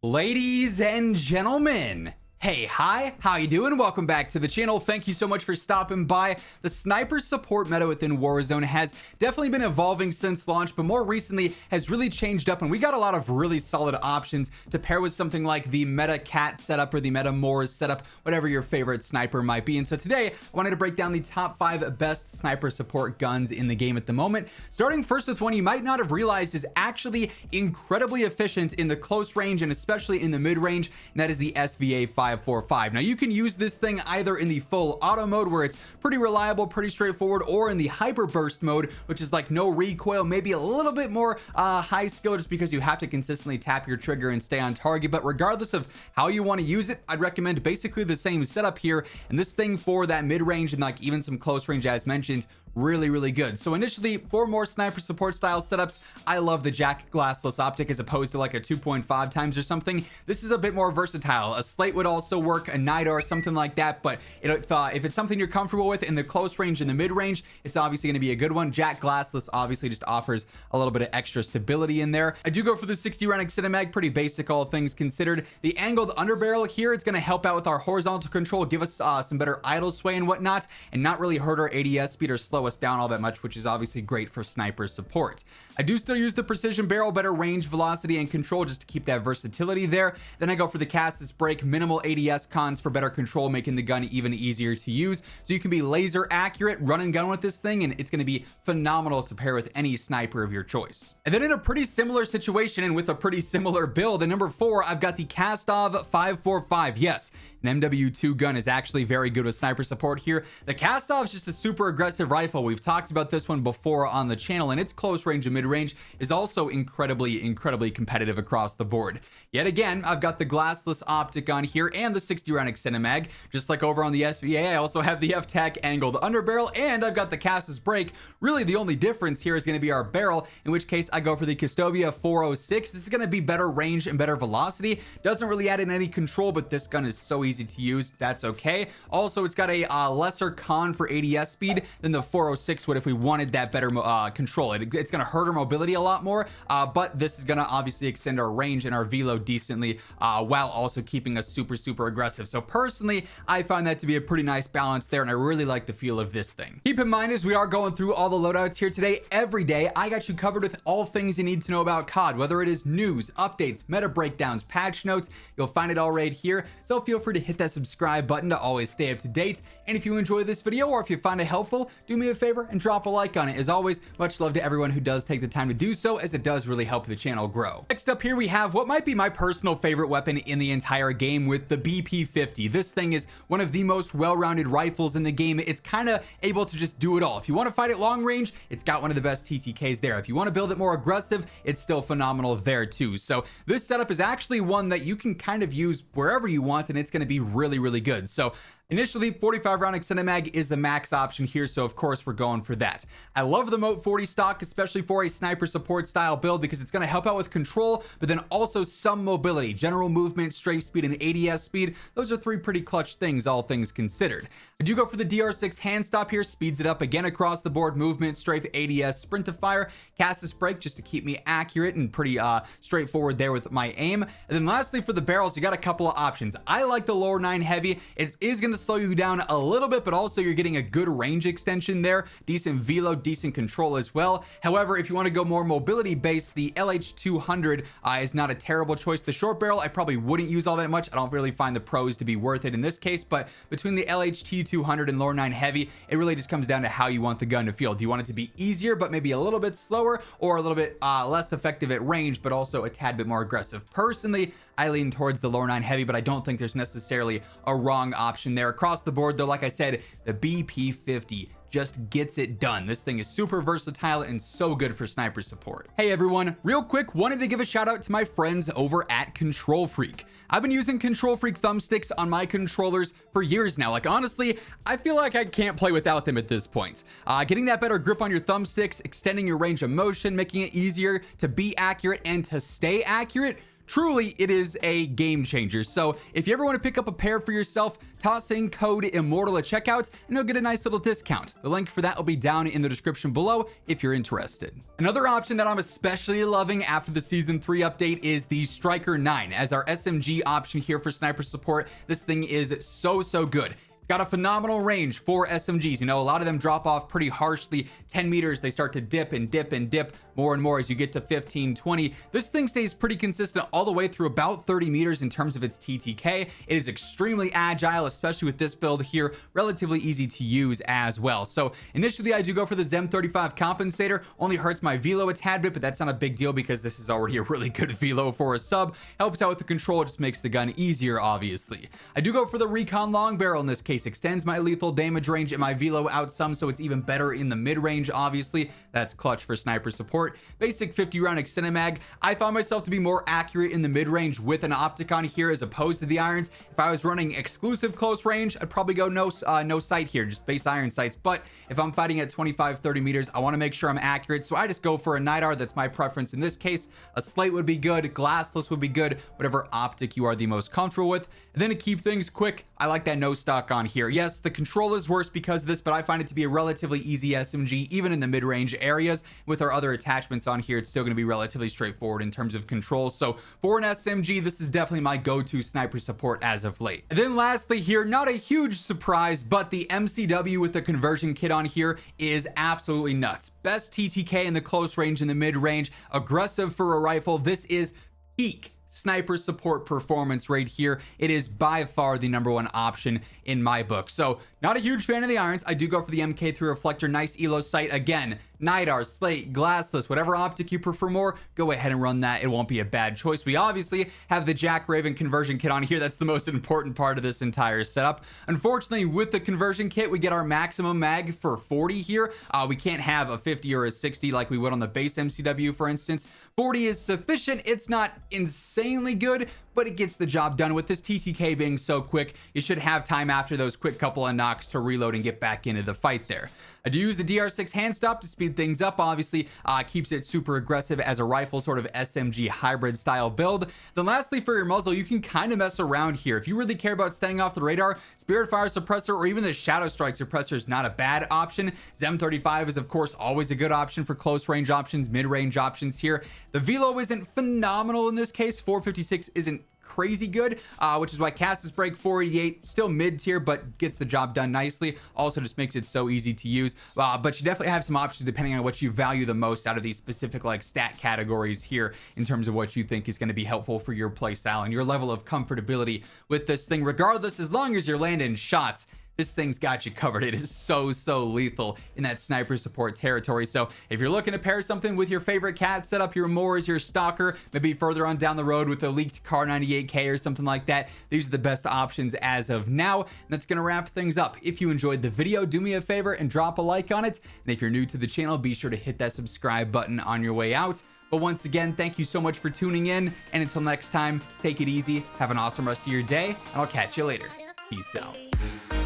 Ladies and gentlemen, hey, hi, how you doing? Welcome back to the channel. Thank you so much for stopping by. The sniper support meta within Warzone has definitely been evolving since launch, but more recently has really changed up, and we got a lot of really solid options to pair with something like the meta cat setup or the meta Moors setup, whatever your favorite sniper might be. And so today I wanted to break down the top 5 best sniper support guns in the game at the moment, starting first with one you might not have realized is actually incredibly efficient in the close range and especially in the mid range, and that is the SVA 545. Now you can use this thing either in the full auto mode where it's pretty reliable, pretty straightforward, or in the hyper burst mode, which is like no recoil, maybe a little bit more high skill just because you have to consistently tap your trigger and stay on target. But regardless of how you want to use it, I'd recommend basically the same setup here, and this thing for that mid range and like even some close range as mentioned, really good. So initially, for more sniper support style setups, I love the jack glassless optic as opposed to like a 2.5 times or something. This is a bit more versatile. A slate would also work, a nida or something like that, but if it's something you're comfortable with in the close range and the mid range, it's obviously going to be a good one. Jack glassless obviously just offers a little bit of extra stability in there. I do go for the 60 round extended mag, pretty basic all things considered. The angled underbarrel here, it's going to help out with our horizontal control, give us some better idle sway and whatnot, and not really hurt our ADS speed or slow us down all that much, which is obviously great for sniper support. I do still use the precision barrel, better range, velocity, and control just to keep that versatility there. Then I go for the Kastov break, minimal ADS cons for better control, making the gun even easier to use. So you can be laser accurate, run and gun with this thing, and it's going to be phenomenal to pair with any sniper of your choice. And then in a pretty similar situation and with a pretty similar build, at number 4, I've got the Kastov 545. Yes, an MW2 gun is actually very good with sniper support here. The Kastov is just a super aggressive rifle. We've talked about this one before on the channel, and its close range and mid range is also incredibly competitive across the board. Yet again, I've got the glassless optic on here and the 60 round extended mag. Just like over on the SVA, I also have the F-Tac angled underbarrel, and I've got the Kastov break. Really, the only difference here is going to be our barrel, in which case I go for the Kastov 406. This is going to be better range and better velocity. Doesn't really add in any control, but this gun is so easy to use. That's okay. Also, it's got a lesser con for ADS speed than the 406 would if we wanted that better control. It's going to hurt our mobility a lot more, but this is going to obviously extend our range and our velo decently while also keeping us super aggressive. So personally, I find that to be a pretty nice balance there, and I really like the feel of this thing. Keep in mind, as we are going through all the loadouts here today, every day I got you covered with all things you need to know about COD, whether it is news, updates, meta breakdowns, patch notes. You'll find it all right here, so feel free to hit that subscribe button to always stay up to date. And if you enjoy this video or if you find it helpful, do me a favor and drop a like on it. As always, much love to everyone who does take the time to do so, as it does really help the channel grow. Next up here we have what might be my personal favorite weapon in the entire game with the BP50. This thing is one of the most well-rounded rifles in the game. It's kind of able to just do it all. If you want to fight it long range, it's got one of the best TTKs there. If you want to build it more aggressive, it's still phenomenal there too. So this setup is actually one that you can kind of use wherever you want, and it's going to be really good. So initially, 45 round extended mag is the max option here, so of course we're going for that. I love the Moat 40 stock, especially for a sniper support style build, because it's going to help out with control, but then also some mobility, general movement, strafe speed, and ADS speed. Those are 3 pretty clutch things, all things considered. I do go for the DR6 hand stop here, speeds it up again across the board, movement, strafe, ADS, sprint to fire, Kastov break just to keep me accurate and pretty straightforward there with my aim. And then lastly, for the barrels, you got a couple of options. I like the lower 9 heavy. It is going to slow you down a little bit, but also you're getting a good range extension there, decent velo, decent control as well. However, if you want to go more mobility based, the LH200 is not a terrible choice. The short barrel I probably wouldn't use all that much. I don't really find the pros to be worth it in this case, but between the LHT200 and lower 9 heavy, it really just comes down to how you want the gun to feel. Do you want it to be easier but maybe a little bit slower, or a little bit less effective at range but also a tad bit more aggressive? Personally, I lean towards the lower 9 heavy, but I don't think there's necessarily a wrong option there. Across the board though, like I said, the BP50 just gets it done. This thing is super versatile and so good for sniper support. Hey everyone, real quick, wanted to give a shout out to my friends over at Control Freak. I've been using Control Freak thumbsticks on my controllers for years now. Like honestly, I feel like I can't play without them at this point. Getting that better grip on your thumbsticks, extending your range of motion, making it easier to be accurate and to stay accurate, truly it is a game changer. So if you ever want to pick up a pair for yourself, toss in code immortal at checkout and you'll get a nice little discount. The link for that will be down in the description below if you're interested. Another option that I'm especially loving after the season 3 update is the Striker 9 as our SMG option here for sniper support. This thing is so good. It's got a phenomenal range for SMGs. You know, a lot of them drop off pretty harshly. 10 meters, they start to dip and dip and dip more and more as you get to 15, 20. This thing stays pretty consistent all the way through about 30 meters in terms of its TTK. It is extremely agile, especially with this build here, relatively easy to use as well. So initially I do go for the Zem 35 compensator. Only hurts my velo a tad bit, but that's not a big deal because this is already a really good velo for a sub. Helps out with the control, just makes the gun easier, obviously. I do go for the Recon long barrel in this case. Extends my lethal damage range and my velo out some, so it's even better in the mid-range, obviously. That's clutch for sniper support. Basic 50 round extended mag. I found myself to be more accurate in the mid-range with an optic on here as opposed to the irons. If I was running exclusive close range, I'd probably go no sight here, just base iron sights. But if I'm fighting at 25-30 meters, I want to make sure I'm accurate, so I just go for a NIDAR. That's my preference in this case. A slate would be good, glassless would be good, whatever optic you are the most comfortable with. And then to keep things quick, I like that no stock on here. Yes, the control is worse because of this, but I find it to be a relatively easy SMG, even in the mid-range areas. With our other attachments on here, it's still going to be relatively straightforward in terms of control. So for an SMG, this is definitely my go-to sniper support as of late. And then lastly here, not a huge surprise, but the MCW with the conversion kit on here is absolutely nuts. Best TTK in the close range and the mid-range, aggressive for a rifle. This is peak sniper support performance right here. It is by far the #1 option in my book. So not a huge fan of the irons. I do go for the MK3 reflector, nice elo sight. Again, NIDAR, slate, glassless, whatever optic you prefer more, go ahead and run that. It won't be a bad choice. We obviously have the Jack Raven conversion kit on here. That's the most important part of this entire setup. Unfortunately, with the conversion kit, we get our maximum mag for 40 here. We can't have a 50 or a 60 like we would on the base MCW, for instance. 40 is sufficient. It's not insanely good, but it gets the job done. With this TTK being so quick, you should have time after those quick couple of knocks to reload and get back into the fight there. I do use the DR6 hand stop to speed things up. Obviously, keeps it super aggressive as a rifle, sort of SMG hybrid style build. Then lastly, for your muzzle, you can kind of mess around here. If you really care about staying off the radar, Spirit Fire suppressor or even the Shadow Strike suppressor is not a bad option. Zem 35 is of course always a good option for close range options, mid-range options here. The velo isn't phenomenal in this case. 456 isn't crazy good, which is why Castus Break 488 still mid tier, but gets the job done nicely. Also just makes it so easy to use, but you definitely have some options depending on what you value the most out of these specific like stat categories here in terms of what you think is going to be helpful for your playstyle and your level of comfortability with this thing. Regardless, as long as you're landing shots, this thing's got you covered. It is so lethal in that sniper support territory. So if you're looking to pair something with your favorite cat, set up your Moors, your Stalker, maybe further on down the road with a leaked Car 98K or something like that, these are the best options as of now. And that's gonna wrap things up. If you enjoyed the video, do me a favor and drop a like on it. And if you're new to the channel, be sure to hit that subscribe button on your way out. But once again, thank you so much for tuning in. And until next time, take it easy, have an awesome rest of your day, and I'll catch you later. Peace out.